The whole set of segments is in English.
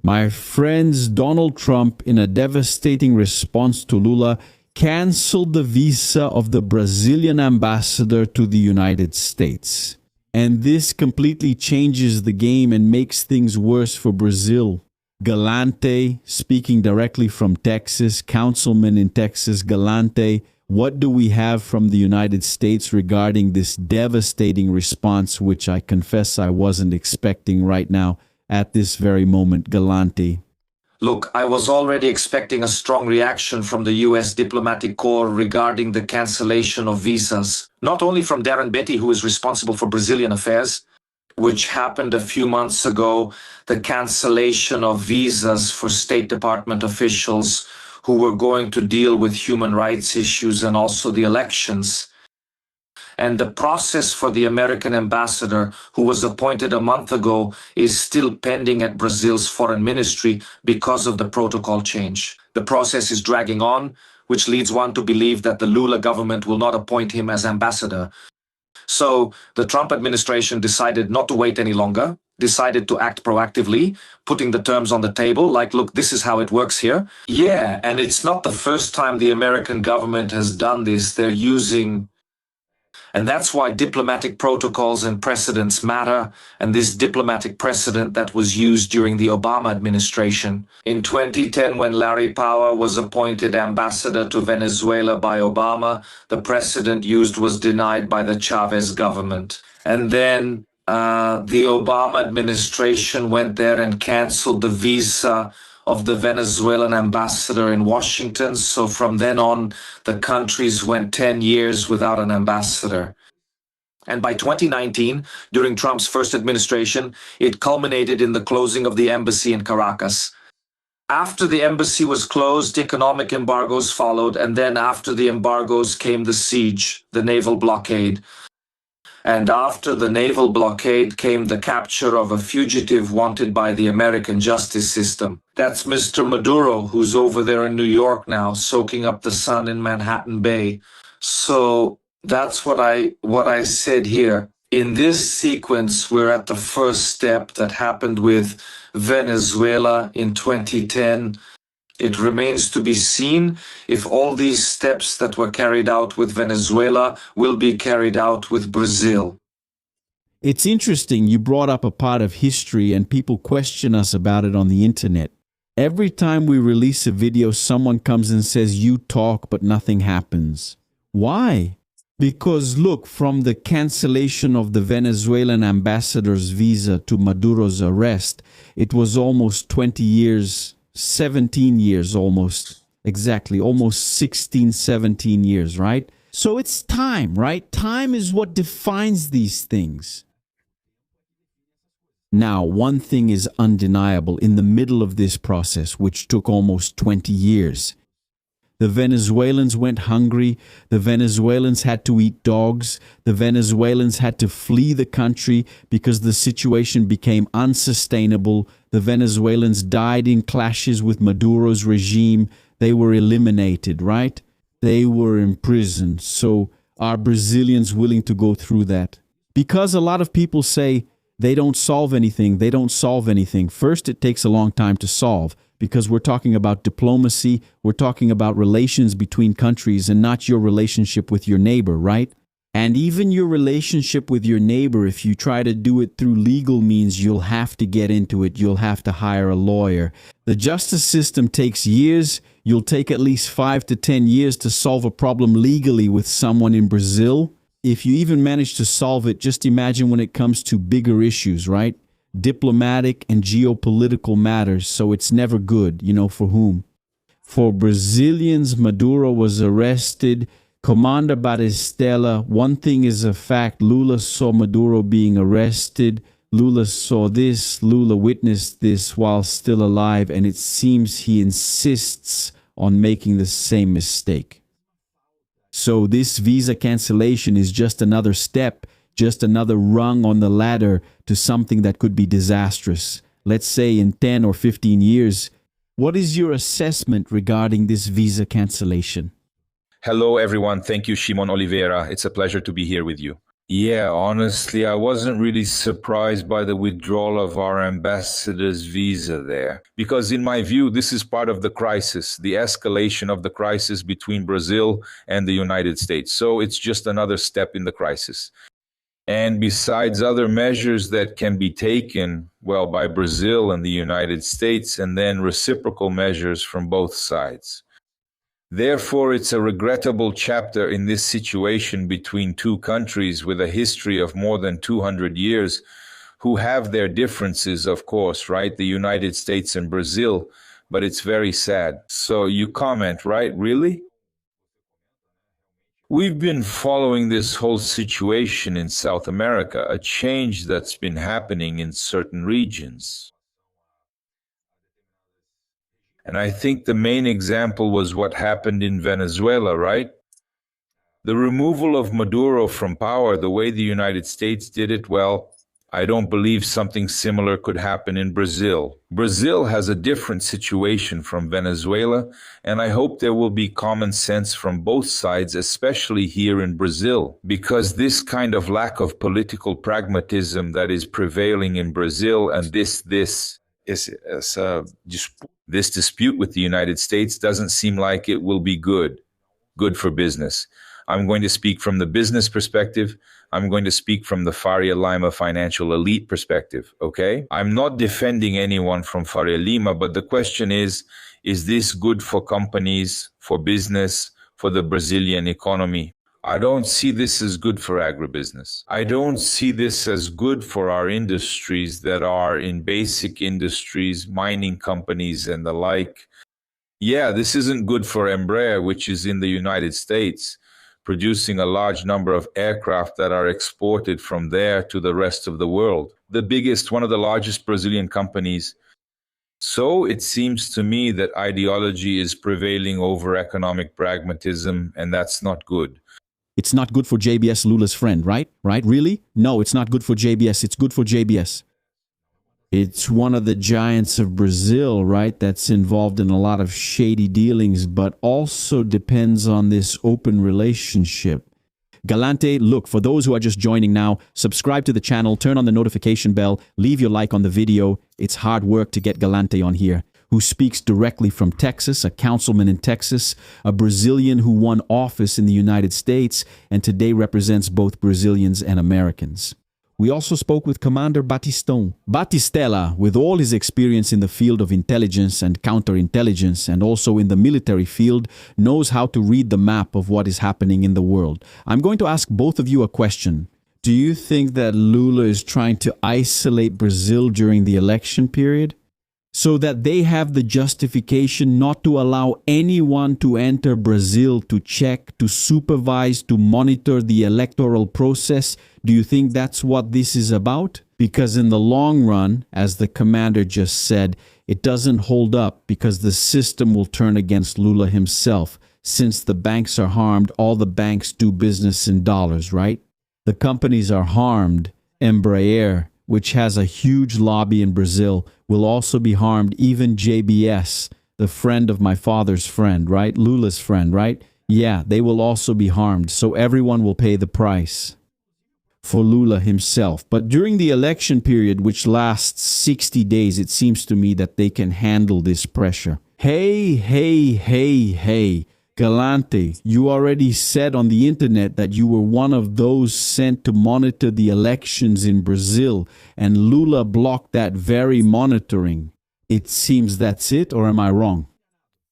My friends, Donald Trump, in a devastating response to Lula, canceled the visa of the Brazilian ambassador to the United States. And this completely changes the game and makes things worse for Brazil. Galante, speaking directly from Texas, councilman in Texas, Galante, what do we have from the United States regarding this devastating response, which I confess I wasn't expecting right now at this very moment, Galante? Look, I was already expecting a strong reaction from the US diplomatic corps regarding the cancellation of visas, not only from Darren Betty, who is responsible for Brazilian affairs, which happened a few months ago, the cancellation of visas for State Department officials who were going to deal with human rights issues and also the elections. And the process for the American ambassador, who was appointed a month ago, is still pending at Brazil's foreign ministry because of the protocol change. The process is dragging on, which leads one to believe that the Lula government will not appoint him as ambassador. So the Trump administration decided not to wait any longer, decided to act proactively, putting the terms on the table, like, look, this is how it works here. Yeah, and it's not the first time the American government has done this. They're using... And that's why diplomatic protocols and precedents matter, and this diplomatic precedent that was used during the Obama administration. In 2010, when Larry Power was appointed ambassador to Venezuela by Obama, the precedent used was denied by the Chavez government. And then the Obama administration went there and canceled the visa of the Venezuelan ambassador in Washington. So from then on, the countries went 10 years without an ambassador. And by 2019, during Trump's first administration, it culminated in the closing of the embassy in Caracas. After the embassy was closed, economic embargoes followed, and then after the embargoes came the siege, the naval blockade. And after the naval blockade came the capture of a fugitive wanted by the American justice system. That's Mr. Maduro, who's over there in New York now, soaking up the sun in Manhattan Bay. So that's what I said here. In this sequence, we're at the first step that happened with Venezuela in 2010. It remains to be seen if all these steps that were carried out with Venezuela will be carried out with Brazil. It's interesting you brought up a part of history and people question us about it on the internet. Every time we release a video, someone comes and says, you talk, but nothing happens. Why? Because look, from the cancellation of the Venezuelan ambassador's visa to Maduro's arrest, it was almost 20 years 17 years almost, exactly, almost 16, 17 years, right? So it's time, right? Time is what defines these things. Now, one thing is undeniable in the middle of this process, which took almost 20 years. The Venezuelans went hungry. The Venezuelans had to eat dogs. The Venezuelans had to flee the country because the situation became unsustainable. The Venezuelans died in clashes with Maduro's regime. They were eliminated, right? They were imprisoned. So are Brazilians willing to go through that? Because a lot of people say they don't solve anything. They don't solve anything. First, it takes a long time to solve. Because we're talking about diplomacy, we're talking about relations between countries and not your relationship with your neighbor, right? And even your relationship with your neighbor, if you try to do it through legal means, you'll have to get into it. You'll have to hire a lawyer. The justice system takes years. You'll take at least 5 to 10 years to solve a problem legally with someone in Brazil. If you even manage to solve it, just imagine when it comes to bigger issues, right? Diplomatic and geopolitical matters, so it's never good, for whom? For Brazilians, Maduro was arrested. Commander Batistella, one thing is a fact, Lula saw Maduro being arrested. Lula saw this, Lula witnessed this while still alive, and it seems he insists on making the same mistake. So this visa cancellation is just another step, just another rung on the ladder to something that could be disastrous. Let's say in 10 or 15 years. What is your assessment regarding this visa cancellation? Hello, everyone. Thank you, Shimon Oliveira. It's a pleasure to be here with you. Yeah, honestly, I wasn't really surprised by the withdrawal of our ambassador's visa there. Because, in my view, this is part of the crisis, the escalation of the crisis between Brazil and the United States. So it's just another step in the crisis. And besides other measures that can be taken, well, by Brazil and the United States, and then reciprocal measures from both sides. Therefore, it's a regrettable chapter in this situation between two countries with a history of more than 200 years who have their differences, of course, right? The United States and Brazil, but it's very sad. So you comment, right? Really? We've been following this whole situation in South America, a change that's been happening in certain regions. And I think the main example was what happened in Venezuela, right? The removal of Maduro from power, the way the United States did it, well, I don't believe something similar could happen in Brazil. Brazil has a different situation from Venezuela, and I hope there will be common sense from both sides, especially here in Brazil, because this kind of lack of political pragmatism that is prevailing in Brazil and this dispute with the United States doesn't seem like it will be good for business. I'm going to speak from the business perspective. I'm going to speak from the Faria Lima financial elite perspective, okay? I'm not defending anyone from Faria Lima, but the question is this good for companies, for business, for the Brazilian economy? I don't see this as good for agribusiness. I don't see this as good for our industries that are in basic industries, mining companies and the like. Yeah, this isn't good for Embraer, which is in the United States, producing a large number of aircraft that are exported from there to the rest of the world. One of the largest Brazilian companies. So it seems to me that ideology is prevailing over economic pragmatism, and that's not good. It's not good for JBS, Lula's friend, right? Right? Really? No, it's not good for JBS. It's good for JBS. It's one of the giants of Brazil, right? That's involved in a lot of shady dealings, but also depends on this open relationship. Galante, look, for those who are just joining now, subscribe to the channel, turn on the notification bell, leave your like on the video. It's hard work to get Galante on here, who speaks directly from Texas, a councilman in Texas, a Brazilian who won office in the United States, and today represents both Brazilians and Americans. We also spoke with Commander Batistão. Batistella, with all his experience in the field of intelligence and counterintelligence and also in the military field, knows how to read the map of what is happening in the world. I'm going to ask both of you a question. Do you think that Lula is trying to isolate Brazil during the election period, so that they have the justification not to allow anyone to enter Brazil to check, to supervise, to monitor the electoral process? Do you think that's what this is about? Because in the long run, as the commander just said, it doesn't hold up because the system will turn against Lula himself. Since the banks are harmed, all the banks do business in dollars, right? The companies are harmed. Embraer, which has a huge lobby in Brazil, will also be harmed. Even JBS, the friend of my father's friend, right? Lula's friend, right? Yeah, they will also be harmed. So everyone will pay the price for Lula himself. But during the election period, which lasts 60 days, it seems to me that they can handle this pressure. Hey, Galante, you already said on the internet that you were one of those sent to monitor the elections in Brazil, and Lula blocked that very monitoring. It seems that's it, or am I wrong?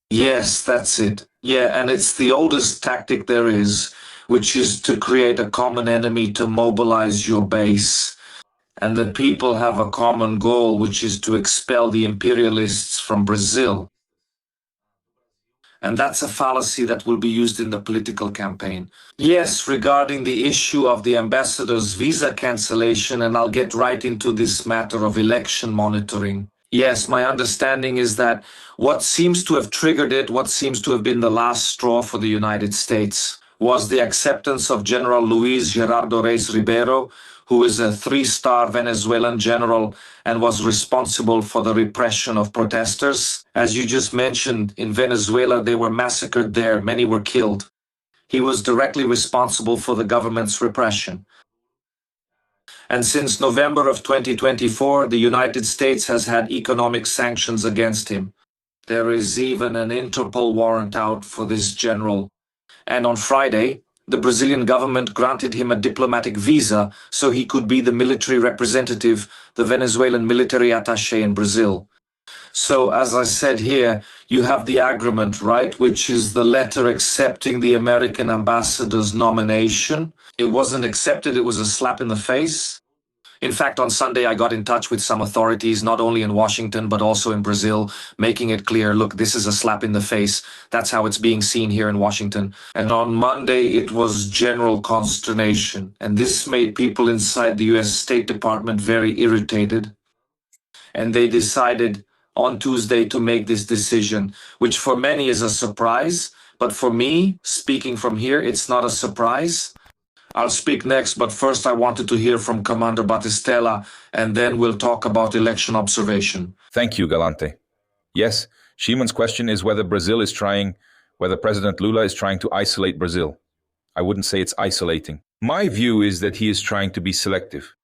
Yes, that's it. Yeah, and it's the oldest tactic there is, which is to create a common enemy to mobilize your base. And the people have a common goal, which is to expel the imperialists from Brazil. And that's a fallacy that will be used in the political campaign. Yes, regarding the issue of the ambassador's visa cancellation, and I'll get right into this matter of election monitoring. Yes, my understanding is that what seems to have triggered it, what seems to have been the last straw for the United States, was the acceptance of General Luis Gerardo Reis Ribeiro, who is a three-star Venezuelan general and was responsible for the repression of protesters. As you just mentioned, in Venezuela, they were massacred there. Many were killed. He was directly responsible for the government's repression. And since November of 2024, the United States has had economic sanctions against him. There is even an Interpol warrant out for this general. And on Friday, the Brazilian government granted him a diplomatic visa so he could be the military representative, the Venezuelan military attaché in Brazil. So, as I said here, you have the agreement, right, which is the letter accepting the American ambassador's nomination. It wasn't accepted, it was a slap in the face. In fact, on Sunday, I got in touch with some authorities, not only in Washington, but also in Brazil, making it clear, look, this is a slap in the face. That's how it's being seen here in Washington. And on Monday, it was general consternation. And this made people inside the US State Department very irritated. And they decided on Tuesday to make this decision, which for many is a surprise. But for me, speaking from here, it's not a surprise. I'll speak next, but first I wanted to hear from Commander Battistella, and then we'll talk about election observation. Thank you, Galante. Yes, Shimon's question is whether President Lula is trying to isolate Brazil. I wouldn't say it's isolating. My view is that he is trying to be selective.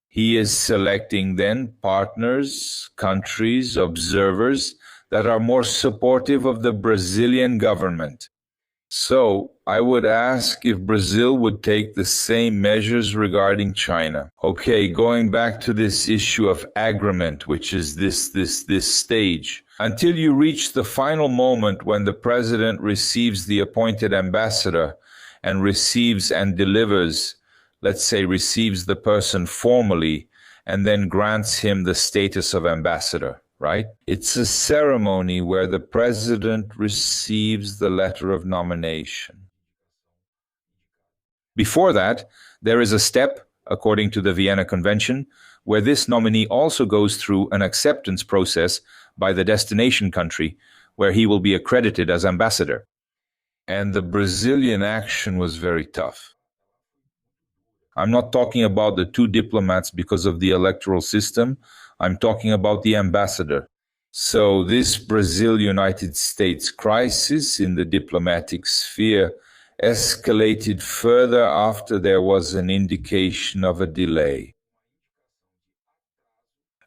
He is selecting then partners, countries, observers that are more supportive of the Brazilian government. So I would ask if Brazil would take the same measures regarding China. Okay, going back to this issue of agreement, which is this stage. Until you reach the final moment when the president receives the appointed ambassador and receives and delivers, let's say receives the person formally and then grants him the status of ambassador. Right? It's a ceremony where the president receives the letter of nomination. Before that, there is a step, according to the Vienna Convention, where this nominee also goes through an acceptance process by the destination country, where he will be accredited as ambassador. And the Brazilian action was very tough. I'm not talking about the two diplomats because of the electoral system. I'm talking about the ambassador. So this Brazil-United States crisis in the diplomatic sphere escalated further after there was an indication of a delay.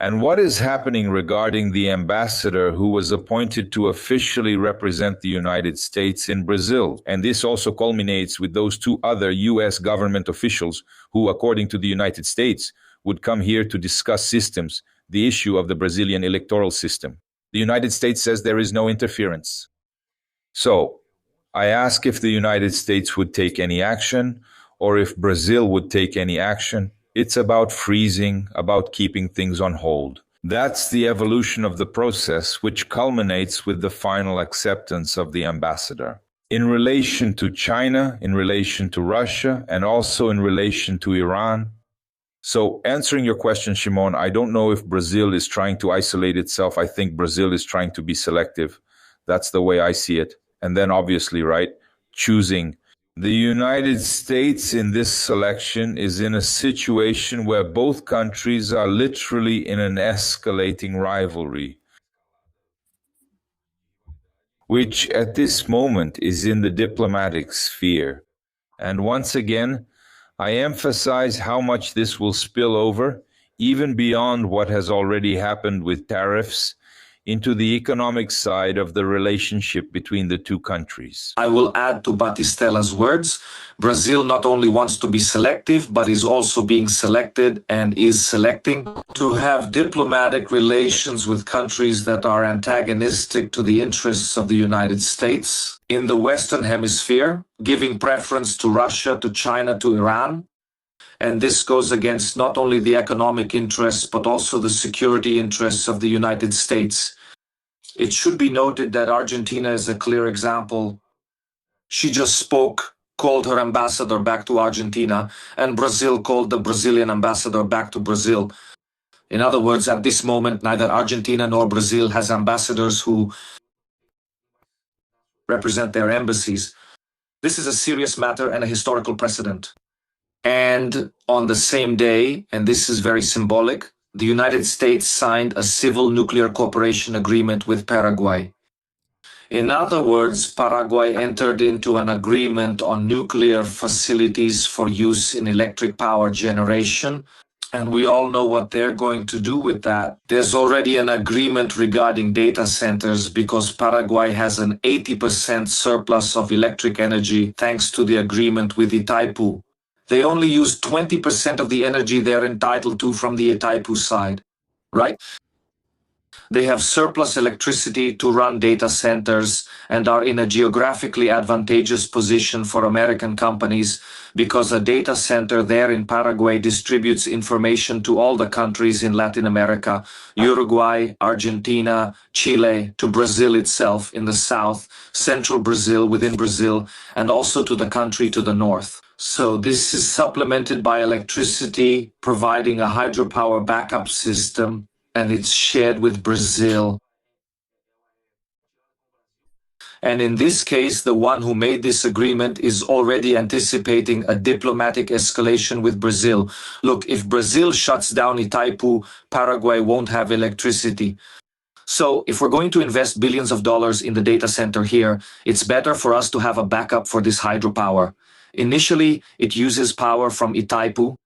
And what is happening regarding the ambassador who was appointed to officially represent the United States in Brazil? And this also culminates with those two other US government officials who, according to the United States, would come here to discuss systems, the issue of the Brazilian electoral system. The United States says there is no interference. So, I ask if the United States would take any action, or if Brazil would take any action. It's about freezing, about keeping things on hold. That's the evolution of the process, which culminates with the final acceptance of the ambassador. In relation to China, in relation to Russia, and also in relation to Iran. So answering your question, Shimon, I don't know if Brazil is trying to isolate itself. I think Brazil is trying to be selective. That's the way I see it. And then obviously, right, choosing. The United States in this selection is in a situation where both countries are literally in an escalating rivalry, which at this moment is in the diplomatic sphere. And once again, I emphasize how much this will spill over, even beyond what has already happened with tariffs, into the economic side of the relationship between the two countries. I will add to Battistella's words. Brazil not only wants to be selective, but is also being selected and is selecting to have diplomatic relations with countries that are antagonistic to the interests of the United States in the Western Hemisphere, giving preference to Russia, to China, to Iran. And this goes against not only the economic interests, but also the security interests of the United States. It should be noted that Argentina is a clear example. She just spoke, called her ambassador back to Argentina, and Brazil called the Brazilian ambassador back to Brazil. In other words, at this moment, neither Argentina nor Brazil has ambassadors who represent their embassies. This is a serious matter and a historical precedent. And on the same day, and this is very symbolic, the United States signed a civil nuclear cooperation agreement with Paraguay. In other words, Paraguay entered into an agreement on nuclear facilities for use in electric power generation, And we all know what they're going to do with that. There's already an agreement regarding data centers because Paraguay has an 80% surplus of electric energy thanks to the agreement with Itaipu. They only use 20% of the energy they're entitled to from the Itaipu side, right? They have surplus electricity to run data centers and are in a geographically advantageous position for American companies because a data center there in Paraguay distributes information to all the countries in Latin America, Uruguay, Argentina, Chile, to Brazil itself in the south, central Brazil within Brazil, and also to the country to the north. So this is supplemented by electricity, providing a hydropower backup system, and it's shared with Brazil. And in this case, the one who made this agreement is already anticipating a diplomatic escalation with Brazil. Look, if Brazil shuts down Itaipu, Paraguay won't have electricity. So if we're going to invest billions of dollars in the data center here, it's better for us to have a backup for this hydropower. Initially, it uses power from Itaipu,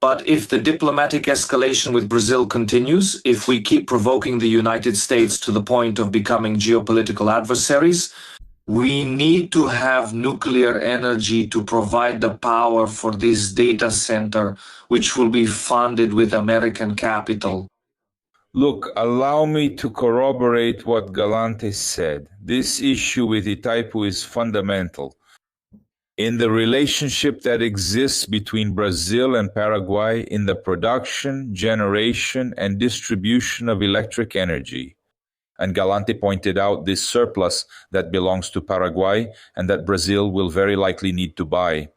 but if the diplomatic escalation with Brazil continues, if we keep provoking the United States to the point of becoming geopolitical adversaries, we need to have nuclear energy to provide the power for this data center, which will be funded with American capital. Look, allow me to corroborate what Galante said. This issue with Itaipu is fundamental. In the relationship that exists between Brazil and Paraguay in the production, generation, and distribution of electric energy. And Galante pointed out this surplus that belongs to Paraguay and that Brazil will very likely need to buy.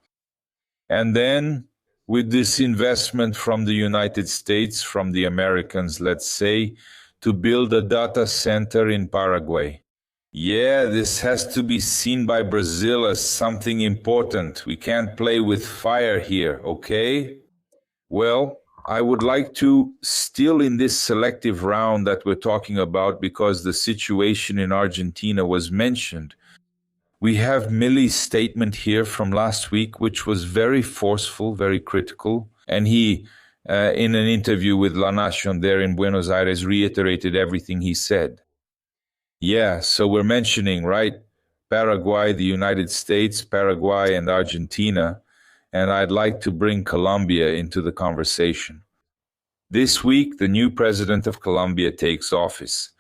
And then, with this investment from the United States, from the Americans, let's say, to build a data center in Paraguay. Yeah, this has to be seen by Brazil as something important. We can't play with fire here, okay? Well, I would like to, still in this selective round that we're talking about, because the situation in Argentina was mentioned, we have Milley's statement here from last week, which was very forceful, very critical. And he, in an interview with La Nación there in Buenos Aires, reiterated everything he said. Yeah, so we're mentioning, right, Paraguay, the United States, Paraguay, and Argentina. And I'd like to bring Colombia into the conversation. This week, the new president of Colombia takes office.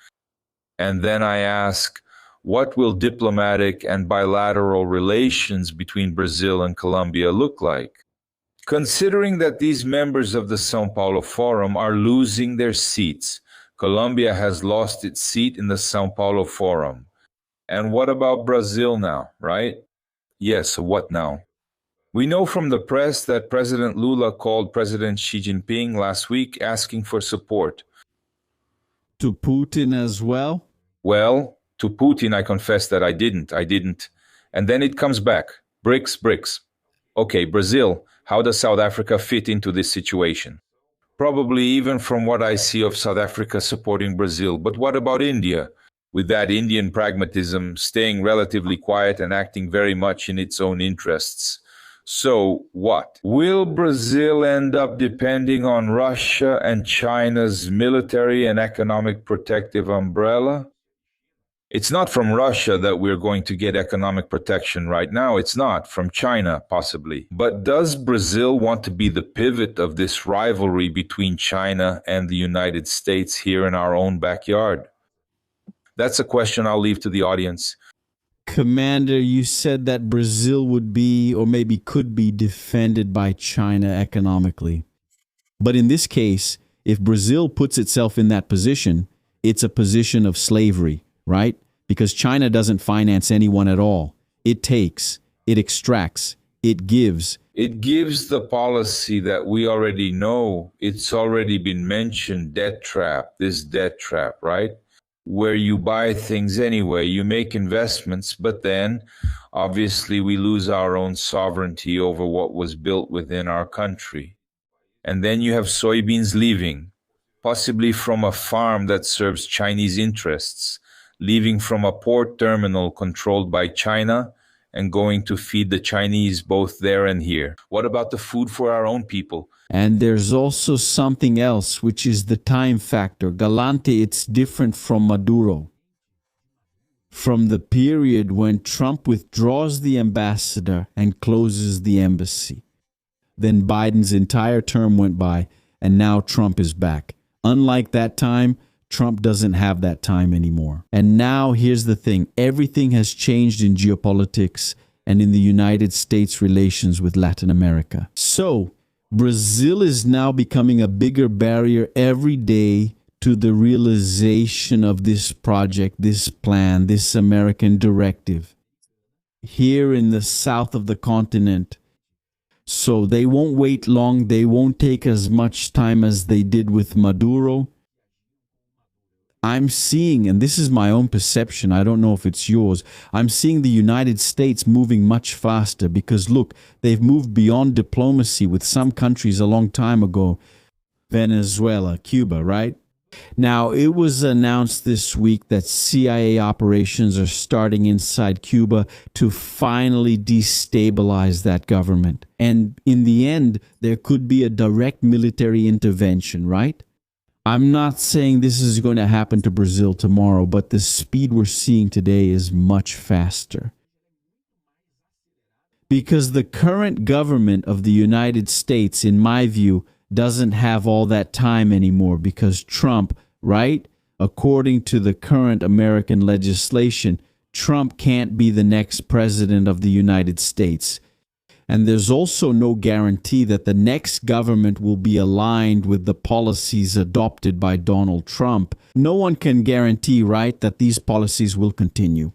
And then I ask, what will diplomatic and bilateral relations between Brazil and Colombia look like? Considering that these members of the São Paulo Forum are losing their seats, Colombia has lost its seat in the São Paulo Forum. And what about Brazil now, right? Yes, what now? We know from the press that President Lula called President Xi Jinping last week asking for support. To Putin as well? Well, to Putin, I confess that I didn't. And then it comes back. BRICS. Okay, Brazil, how does South Africa fit into this situation? Probably even from what I see of South Africa supporting Brazil. But what about India? With that Indian pragmatism, staying relatively quiet and acting very much in its own interests. So what? Will Brazil end up depending on Russia and China's military and economic protective umbrella? It's not from Russia that we're going to get economic protection right now. It's not. From China, possibly. But does Brazil want to be the pivot of this rivalry between China and the United States here in our own backyard? That's a question I'll leave to the audience. Commander, you said that Brazil would be, or maybe could be, defended by China economically. But in this case, if Brazil puts itself in that position, it's a position of slavery, right? Because China doesn't finance anyone at all. It takes, it extracts, it gives. It gives the policy that we already know. It's already been mentioned, this debt trap, right? Where you buy things anyway, you make investments, but then obviously we lose our own sovereignty over what was built within our country. And then you have soybeans leaving, possibly from a farm that serves Chinese interests, leaving from a port terminal controlled by China and going to feed the Chinese both there and here? What about the food for our own people? And there's also something else, which is the time factor. Galante, it's different from Maduro. From the period when Trump withdraws the ambassador and closes the embassy. Then Biden's entire term went by, and now Trump is back. Unlike that time, Trump doesn't have that time anymore. And now here's the thing. Everything has changed in geopolitics and in the United States' relations with Latin America. So, Brazil is now becoming a bigger barrier every day to the realization of this project, this plan, this American directive here in the south of the continent. So they won't wait long. They won't take as much time as they did with Maduro. I'm seeing, and this is my own perception, I don't know if it's yours, I'm seeing the United States moving much faster because, look, they've moved beyond diplomacy with some countries a long time ago. Venezuela, Cuba, right? Now, it was announced this week that CIA operations are starting inside Cuba to finally destabilize that government. And in the end, there could be a direct military intervention, right? I'm not saying this is going to happen to Brazil tomorrow, but the speed we're seeing today is much faster. Because the current government of the United States, in my view, doesn't have all that time anymore because Trump, right? According to the current American legislation, Trump can't be the next president of the United States. And there's also no guarantee that the next government will be aligned with the policies adopted by Donald Trump. No one can guarantee, right, that these policies will continue.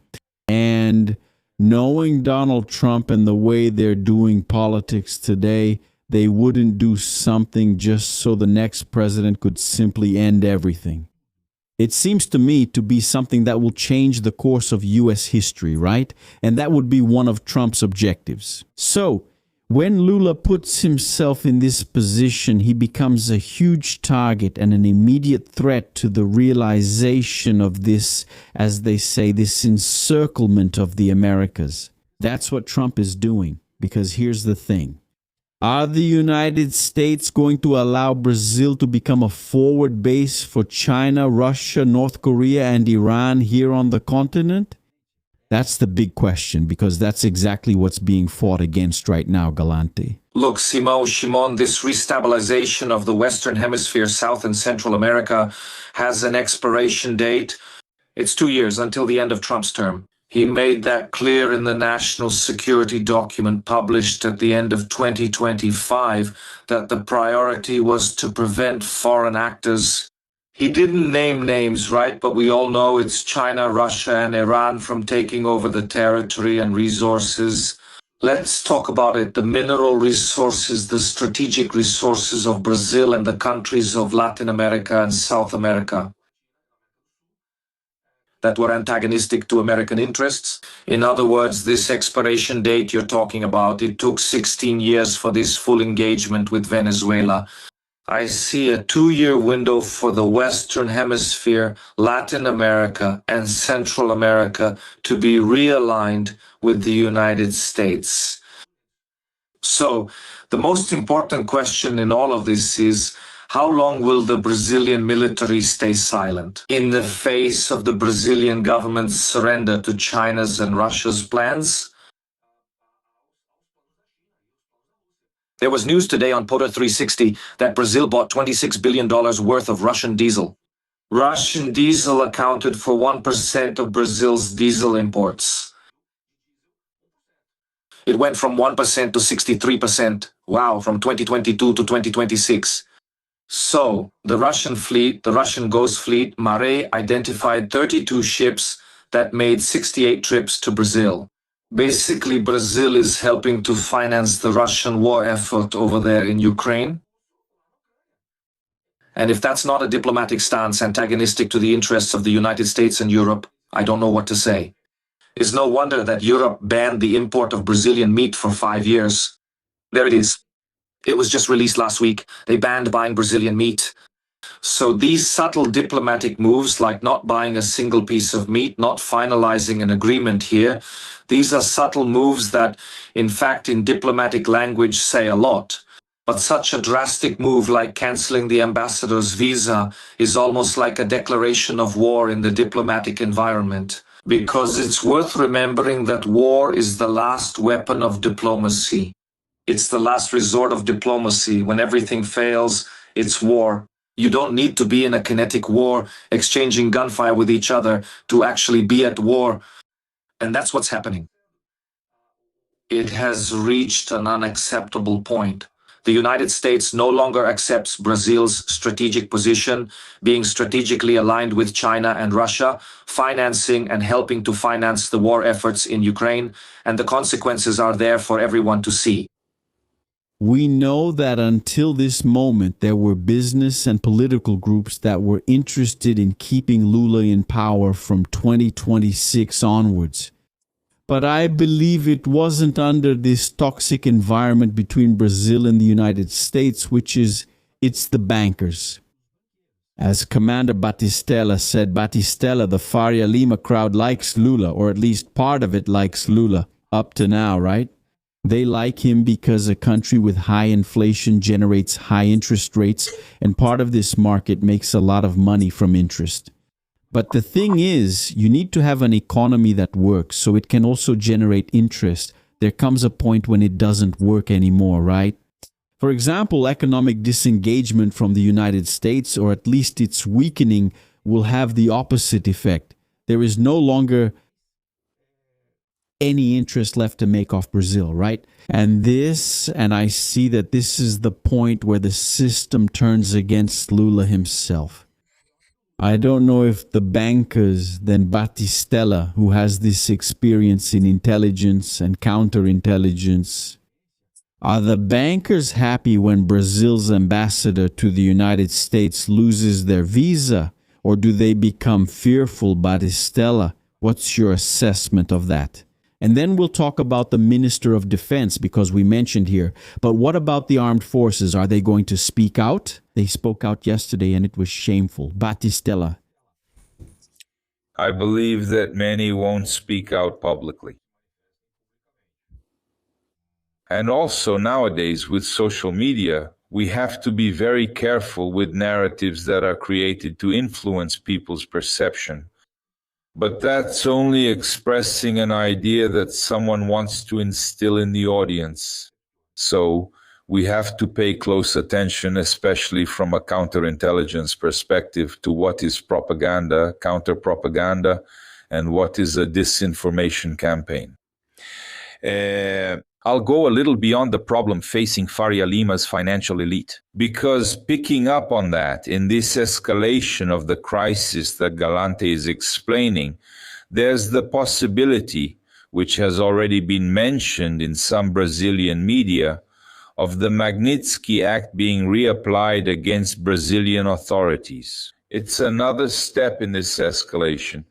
And knowing Donald Trump and the way they're doing politics today, they wouldn't do something just so the next president could simply end everything. It seems to me to be something that will change the course of U.S. history, right? And that would be one of Trump's objectives. So, when Lula puts himself in this position, he becomes a huge target and an immediate threat to the realization of this, as they say, this encirclement of the Americas. That's what Trump is doing, because here's the thing. Are the United States going to allow Brazil to become a forward base for China, Russia, North Korea, and Iran here on the continent? That's the big question, because that's exactly what's being fought against right now, Galante. Look, Shimon, this restabilization of the Western Hemisphere, South and Central America, has an expiration date. It's 2 years until the end of Trump's term. He made that clear in the national security document published at the end of 2025 that the priority was to prevent foreign actors. He didn't name names, right? But we all know it's China, Russia, and Iran from taking over the territory and resources. Let's talk about it. The mineral resources, the strategic resources of Brazil and the countries of Latin America and South America that were antagonistic to American interests. In other words, this expiration date you're talking about, it took 16 years for this full engagement with Venezuela. I see a 2-year window for the Western Hemisphere, Latin America, and Central America to be realigned with the United States. So, the most important question in all of this is, how long will the Brazilian military stay silent in the face of the Brazilian government's surrender to China's and Russia's plans? There was news today on Poder 360 that Brazil bought $26 billion worth of Russian diesel. Russian diesel accounted for 1% of Brazil's diesel imports. It went from 1% to 63%. Wow, from 2022 to 2026. So, the Russian fleet, the Russian Ghost Fleet, Mare, identified 32 ships that made 68 trips to Brazil. Basically, Brazil is helping to finance the Russian war effort over there in Ukraine. And if that's not a diplomatic stance antagonistic to the interests of the United States and Europe, I don't know what to say. It's no wonder that Europe banned the import of Brazilian meat for 5 years. There it is. It was just released last week. They banned buying Brazilian meat. So these subtle diplomatic moves, like not buying a single piece of meat, not finalizing an agreement here, these are subtle moves that, in fact, in diplomatic language say a lot. But such a drastic move like canceling the ambassador's visa is almost like a declaration of war in the diplomatic environment. Because it's worth remembering that war is the last weapon of diplomacy. It's the last resort of diplomacy. When everything fails, it's war. You don't need to be in a kinetic war, exchanging gunfire with each other to actually be at war. And that's what's happening. It has reached an unacceptable point. The United States no longer accepts Brazil's strategic position, being strategically aligned with China and Russia, financing and helping to finance the war efforts in Ukraine, and the consequences are there for everyone to see. We know that until this moment, there were business and political groups that were interested in keeping Lula in power from 2026 onwards. But I believe it wasn't under this toxic environment between Brazil and the United States, it's the bankers. As Commander Batistella said, Batistella, the Faria Lima crowd likes Lula, or at least part of it likes Lula, up to now, right? They like him because a country with high inflation generates high interest rates, and part of this market makes a lot of money from interest. But the thing is, you need to have an economy that works so it can also generate interest. There comes a point when it doesn't work anymore, right? For example, economic disengagement from the United States, or at least its weakening, will have the opposite effect. There is no longer any interest left to make off Brazil, right? And I see that this is the point where the system turns against Lula himself. I don't know if the bankers, then Batistella, who has this experience in intelligence and counterintelligence, are the bankers happy when Brazil's ambassador to the United States loses their visa, or do they become fearful, Batistella? What's your assessment of that? And then we'll talk about the Minister of Defense, because we mentioned here. But what about the armed forces? Are they going to speak out? They spoke out yesterday and it was shameful. Batistella. I believe that many won't speak out publicly. And also nowadays with social media, we have to be very careful with narratives that are created to influence people's perception. But that's only expressing an idea that someone wants to instill in the audience. So we have to pay close attention, especially from a counterintelligence perspective, to what is propaganda, counter-propaganda, and what is a disinformation campaign. I'll go a little beyond the problem facing Faria Lima's financial elite, because picking up on that, in this escalation of the crisis that Galante is explaining, there's the possibility, which has already been mentioned in some Brazilian media, of the Magnitsky Act being reapplied against Brazilian authorities. It's another step in this escalation.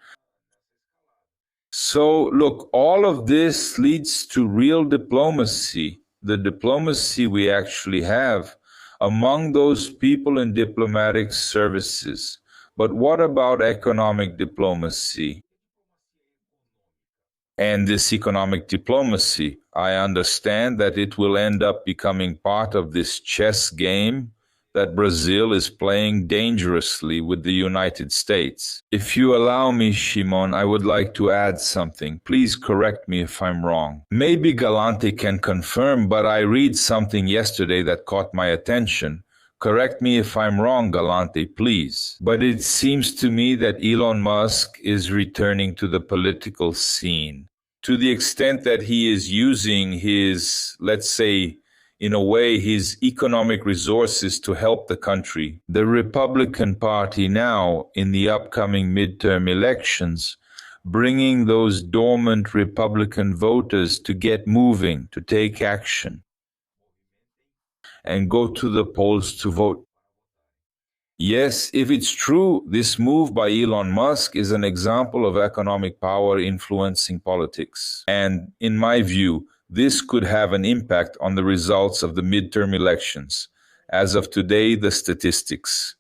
So, look, all of this leads to real diplomacy, the diplomacy we actually have among those people in diplomatic services. But what about economic diplomacy? And this economic diplomacy, I understand that it will end up becoming part of this chess game that Brazil is playing dangerously with the United States. If you allow me, Shimon, I would like to add something. Please correct me if I'm wrong. Maybe Galante can confirm, but I read something yesterday that caught my attention. Correct me if I'm wrong, Galante, please. But it seems to me that Elon Musk is returning to the political scene, to the extent that he is using his, let's say, in a way, his economic resources to help the country. The Republican Party now, in the upcoming midterm elections, bringing those dormant Republican voters to get moving, to take action, and go to the polls to vote. Yes, if it's true, this move by Elon Musk is an example of economic power influencing politics. And in my view, this could have an impact on the results of the midterm elections. As of today, the statistics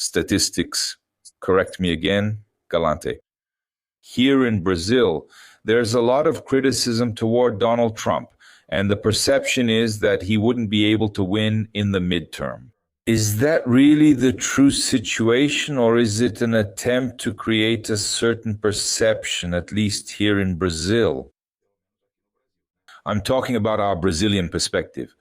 Statistics, correct me again, Galante. Here in Brazil, there's a lot of criticism toward Donald Trump, and the perception is that he wouldn't be able to win in the midterm. Is that really the true situation, or is it an attempt to create a certain perception, at least here in Brazil? I'm talking about our Brazilian perspective.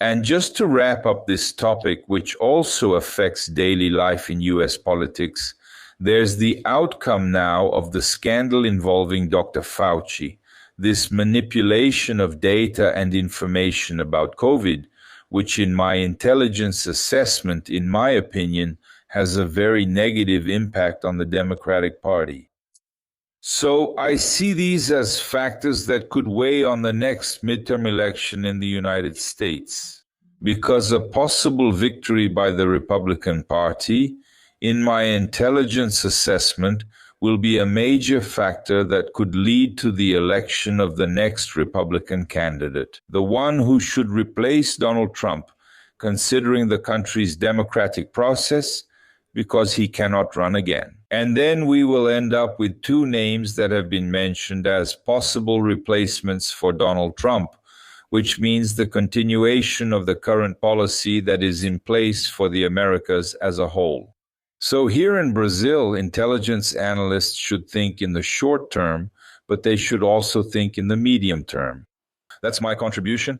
And just to wrap up this topic, which also affects daily life in US politics, there's the outcome now of the scandal involving Dr. Fauci, this manipulation of data and information about COVID, which in my intelligence assessment, in my opinion, has a very negative impact on the Democratic Party. So I see these as factors that could weigh on the next midterm election in the United States, because a possible victory by the Republican Party, in my intelligence assessment, will be a major factor that could lead to the election of the next Republican candidate, the one who should replace Donald Trump, considering the country's democratic process, because he cannot run again. And then we will end up with two names that have been mentioned as possible replacements for Donald Trump, which means the continuation of the current policy that is in place for the Americas as a whole. So here in Brazil, intelligence analysts should think in the short term, but they should also think in the medium term. That's my contribution.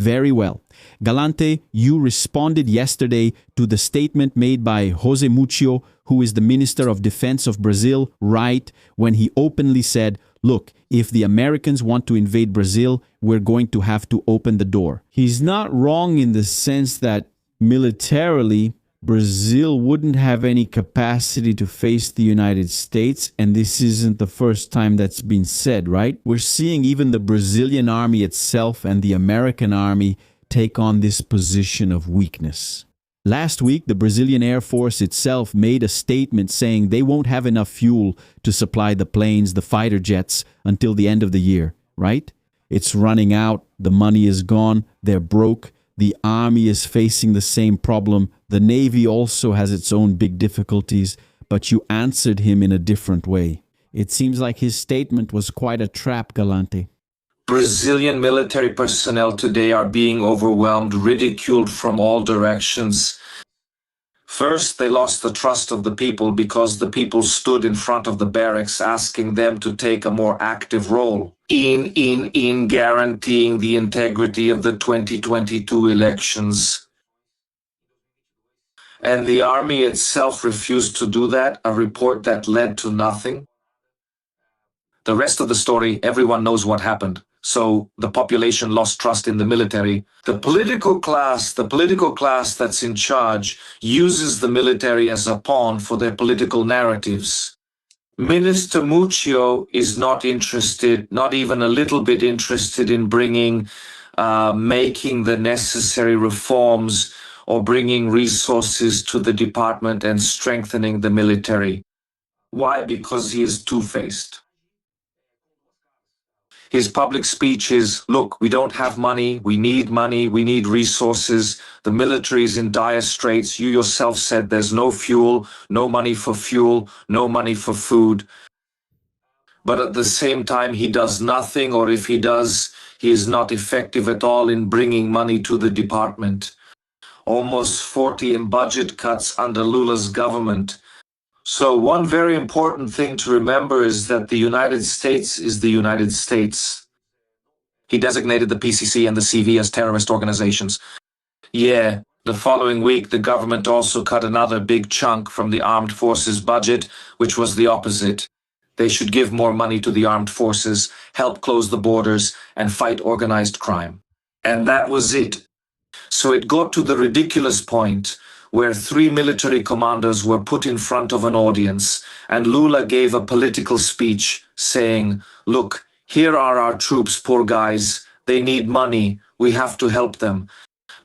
Very well. Galante, you responded yesterday to the statement made by José Muccio, who is the Minister of Defense of Brazil, right, when he openly said, look, if the Americans want to invade Brazil, we're going to have to open the door. He's not wrong in the sense that militarily, Brazil wouldn't have any capacity to face the United States, and this isn't the first time that's been said, right? We're seeing even the Brazilian army itself and the American army take on this position of weakness. Last week, the Brazilian Air Force itself made a statement saying they won't have enough fuel to supply the planes, the fighter jets, until the end of the year, right? It's running out, the money is gone, they're broke. The Army is facing the same problem. The Navy also has its own big difficulties, but you answered him in a different way. It seems like his statement was quite a trap, Galante. Brazilian military personnel today are being overwhelmed, ridiculed from all directions. First, they lost the trust of the people because the people stood in front of the barracks asking them to take a more active role in guaranteeing the integrity of the 2022 elections. And the army itself refused to do that, a report that led to nothing. The rest of the story, everyone knows what happened. So the population lost trust in the military. The political class that's in charge uses the military as a pawn for their political narratives. Minister Muccio is not interested, not even a little bit interested in making the necessary reforms or bringing resources to the department and strengthening the military. Why? Because he is two-faced. His public speech is, look, we don't have money, we need resources, the military is in dire straits, you yourself said there's no fuel, no money for fuel, no money for food. But at the same time, he does nothing, or if he does, he is not effective at all in bringing money to the department. Almost 40 in budget cuts under Lula's government. So one very important thing to remember is that the United States is the United States. He designated the PCC and the CV as terrorist organizations. Yeah, the following week the government also cut another big chunk from the armed forces budget, which was the opposite. They should give more money to the armed forces, help close the borders, and fight organized crime. And that was it. So it got to the ridiculous point where 3 military commanders were put in front of an audience, and Lula gave a political speech saying, look, here are our troops, poor guys, they need money, we have to help them.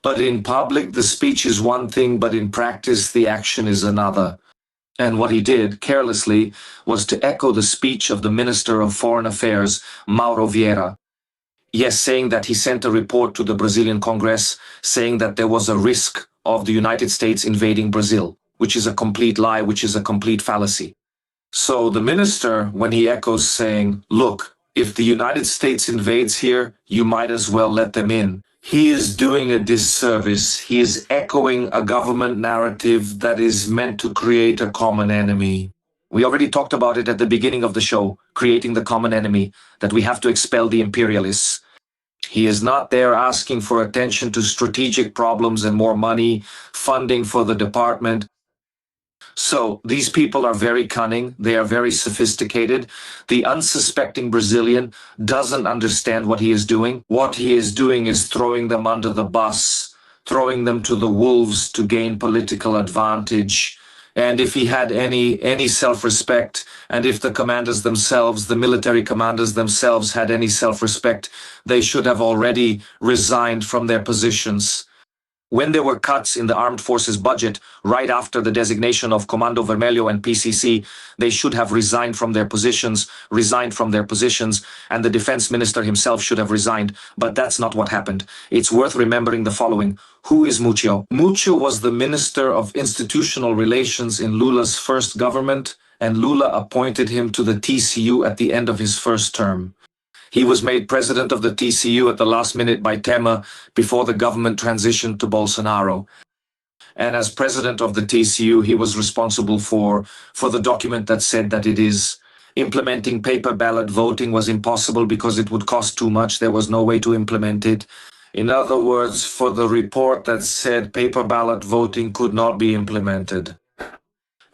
But in public, the speech is one thing, but in practice, the action is another. And what he did, carelessly, was to echo the speech of the Minister of Foreign Affairs, Mauro Vieira. Yes, saying that he sent a report to the Brazilian Congress saying that there was a risk of the United States invading Brazil. which is a complete lie, which is a complete fallacy. So the minister, when he echoes saying, look, if the United States invades here, you might as well let them in. He is doing a disservice. He is echoing a government narrative that is meant to create a common enemy. We already talked about it at the beginning of the show, creating the common enemy, that we have to expel the imperialists. He is not there asking for attention to strategic problems and more money, funding for the department. So these people are very cunning. They are very sophisticated. The unsuspecting Brazilian doesn't understand what he is doing. What he is doing is throwing them under the bus, throwing them to the wolves to gain political advantage. And if he had any self-respect, and if the commanders themselves, the military commanders themselves had any self-respect, they should have already resigned from their positions. When there were cuts in the armed forces budget right after the designation of Comando Vermelho and PCC, they should have resigned from their positions, and the defense minister himself should have resigned. But that's not what happened. It's worth remembering the following. Who is Muccio? Muccio was the Minister of Institutional Relations in Lula's first government, and Lula appointed him to the TCU at the end of his first term. He was made president of the TCU at the last minute by Temer before the government transitioned to Bolsonaro. And as president of the TCU, he was responsible for the document that said that it is implementing paper ballot voting was impossible because it would cost too much. There was no way to implement it. In other words, for the report that said paper ballot voting could not be implemented.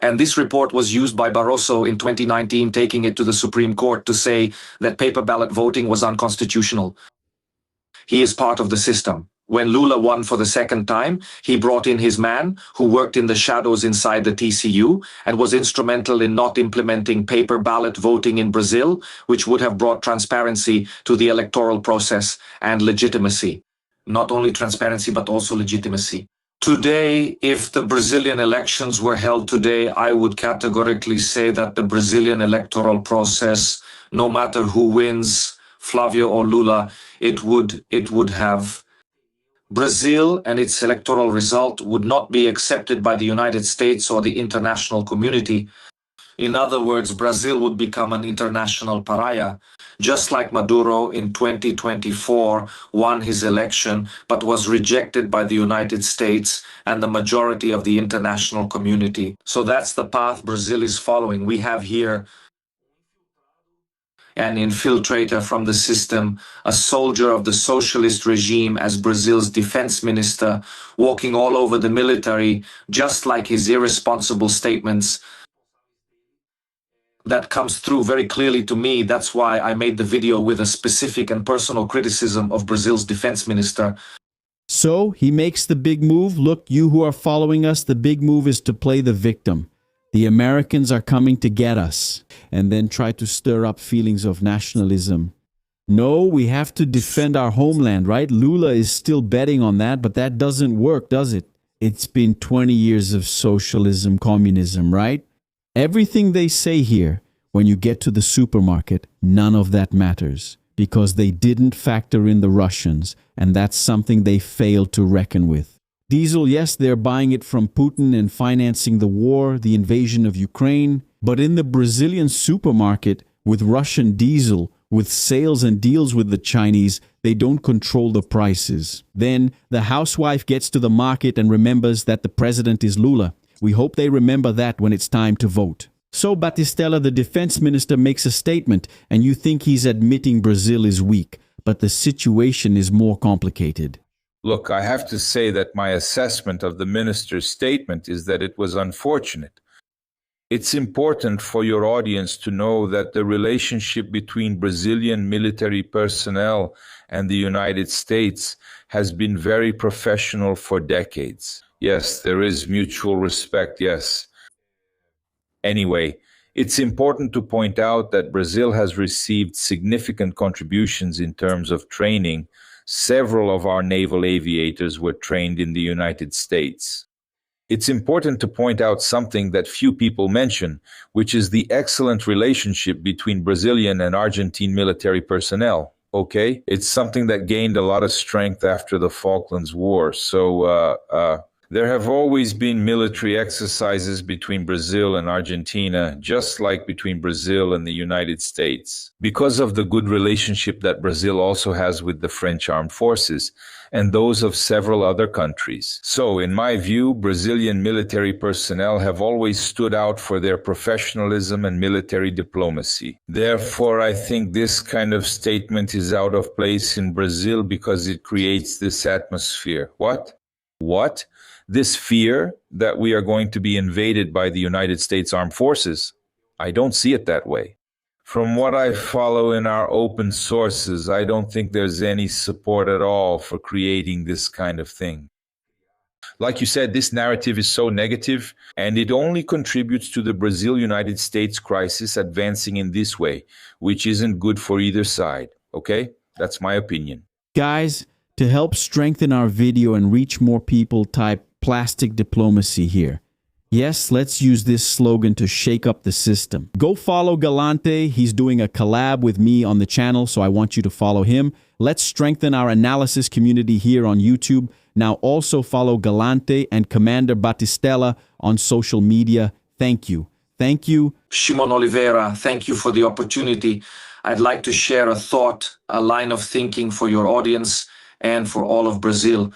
And this report was used by Barroso in 2019, taking it to the Supreme Court to say that paper ballot voting was unconstitutional. He is part of the system. When Lula won for the second time, he brought in his man, who worked in the shadows inside the TCU, and was instrumental in not implementing paper ballot voting in Brazil, which would have brought transparency to the electoral process and legitimacy. Not only transparency, but also legitimacy. Today, if the Brazilian elections were held today, I would categorically say that the Brazilian electoral process, no matter who wins, Flavio or Lula, it would have Brazil, and its electoral result would not be accepted by the United States or the international community. In other words, Brazil would become an international pariah, just like Maduro in 2024 won his election, but was rejected by the United States and the majority of the international community. So that's the path Brazil is following. We have here an infiltrator from the system, a soldier of the socialist regime as Brazil's defense minister, walking all over the military, just like his irresponsible statements. That comes through very clearly to me. That's why I made the video with a specific and personal criticism of Brazil's defense minister. So he makes the big move. Look, you who are following us, the big move is to play the victim. The Americans are coming to get us, and then try to stir up feelings of nationalism. No, we have to defend our homeland, right? Lula is still betting on that, but that doesn't work, does it? It's been 20 years of socialism, communism, right? Everything they say here, when you get to the supermarket, none of that matters because they didn't factor in the Russians, and that's something they failed to reckon with. Diesel, yes, they're buying it from Putin and financing the war, the invasion of Ukraine, but in the Brazilian supermarket, with Russian diesel, with sales and deals with the Chinese, they don't control the prices. Then the housewife gets to the market and remembers that the president is Lula. We hope they remember that when it's time to vote. So Batistella, the defense minister, makes a statement, and you think he's admitting Brazil is weak, but the situation is more complicated. Look, I have to say that my assessment of the minister's statement is that it was unfortunate. It's important for your audience to know that the relationship between Brazilian military personnel and the United States has been very professional for decades. Yes, there is mutual respect, yes. Anyway, it's important to point out that Brazil has received significant contributions in terms of training. Several of our naval aviators were trained in the United States. It's important to point out something that few people mention, which is the excellent relationship between Brazilian and Argentine military personnel. Okay? It's something that gained a lot of strength after the Falklands War. So, There have always been military exercises between Brazil and Argentina, just like between Brazil and the United States, because of the good relationship that Brazil also has with the French armed forces and those of several other countries. So, in my view, Brazilian military personnel have always stood out for their professionalism and military diplomacy. Therefore, I think this kind of statement is out of place in Brazil because it creates this atmosphere. What? What? This fear that we are going to be invaded by the United States Armed Forces? I don't see it that way. From what I follow in our open sources, I don't think there's any support at all for creating this kind of thing. Like you said, this narrative is so negative, and it only contributes to the Brazil-United States crisis advancing in this way, which isn't good for either side, okay? That's my opinion. Guys, to help strengthen our video and reach more people, type plastic diplomacy here. Yes, let's use this slogan to shake up the system. Go follow Galante. He's doing a collab with me on the channel, so I want you to follow him. Let's strengthen our analysis community here on YouTube. Now also follow Galante and Commander Batistella on social media. Thank you. Thank you. Shimon Oliveira, thank you for the opportunity. I'd like to share a thought, a line of thinking for your audience and for all of Brazil.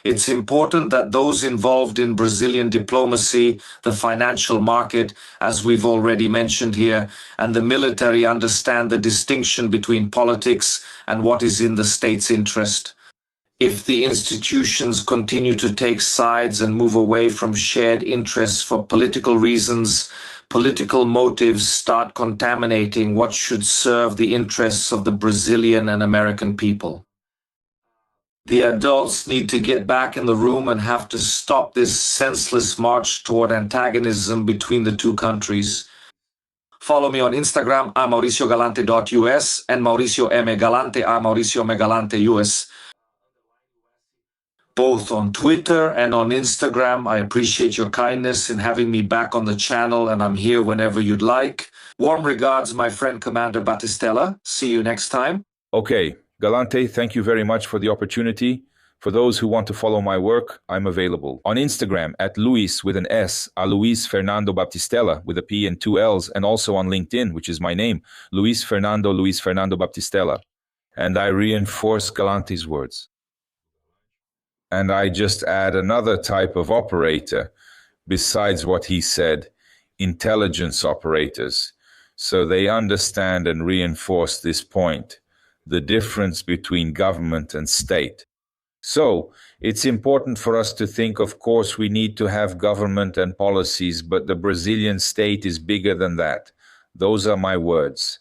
It's important that those involved in Brazilian diplomacy, the financial market, as we've already mentioned here, and the military understand the distinction between politics and what is in the state's interest. If the institutions continue to take sides and move away from shared interests for political reasons, political motives start contaminating what should serve the interests of the Brazilian and American people. The adults need to get back in the room and have to stop this senseless march toward antagonism between the two countries. Follow me on Instagram, @mauriciogalante.us and Mauricio M. Galante, @Mauricio M. Galante US. Both on Twitter and on Instagram. I appreciate your kindness in having me back on the channel, and I'm here whenever you'd like. Warm regards, my friend Commander Batistella. See you next time. Okay, Galante, thank you very much for the opportunity. For those who want to follow my work, I'm available. On Instagram, @Luis with an S, Luis Fernando Baptistella with a P and 2 L's, and also on LinkedIn, which is my name, Luis Fernando Baptistella. And I reinforce Galante's words. And I just add another type of operator, besides what he said, intelligence operators. So they understand and reinforce this point, the difference between government and state. So it's important for us to think, of course, we need to have government and policies, but the Brazilian state is bigger than that. Those are my words.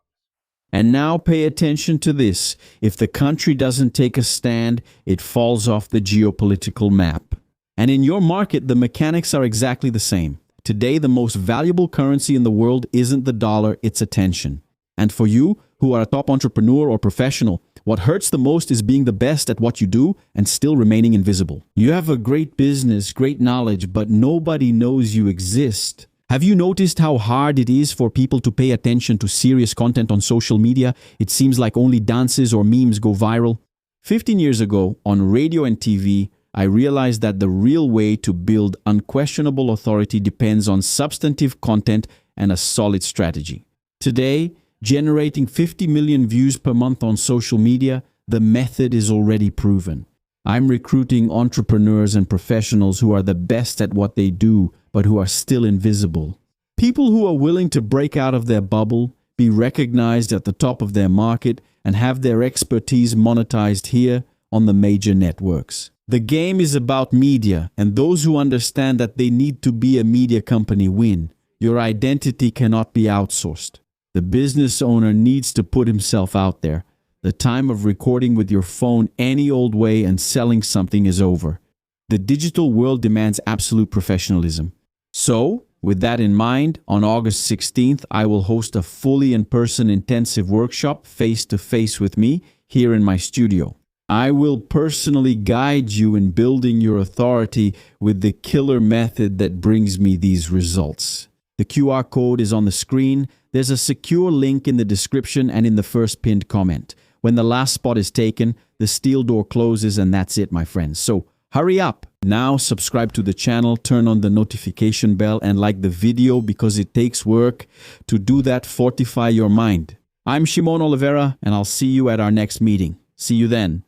And now pay attention to this. If the country doesn't take a stand, it falls off the geopolitical map. And in your market, the mechanics are exactly the same. Today, the most valuable currency in the world isn't the dollar, it's attention. And for you, who are a top entrepreneur or professional, what hurts the most is being the best at what you do and still remaining invisible. You have a great business, great knowledge, but nobody knows you exist. Have you noticed how hard it is for people to pay attention to serious content on social media? It seems like only dances or memes go viral. 15 years ago, on radio and TV, I realized that the real way to build unquestionable authority depends on substantive content and a solid strategy. Today, generating 50 million views per month on social media, the method is already proven. I'm recruiting entrepreneurs and professionals who are the best at what they do, but who are still invisible. People who are willing to break out of their bubble, be recognized at the top of their market, and have their expertise monetized here on the major networks. The game is about media, and those who understand that they need to be a media company win. Your identity cannot be outsourced. The business owner needs to put himself out there. The time of recording with your phone any old way and selling something is over. The digital world demands absolute professionalism. So, with that in mind, on August 16th, I will host a fully in-person intensive workshop face-to-face with me here in my studio. I will personally guide you in building your authority with the killer method that brings me these results. The QR code is on the screen. There's a secure link in the description and in the first pinned comment. When the last spot is taken, the steel door closes and that's it, my friends. So Hurry up! Now subscribe to the channel, turn on the notification bell, and like the video because it takes work to do that. Fortify your mind. I'm Shimon Oliveira, and I'll see you at our next meeting. See you then.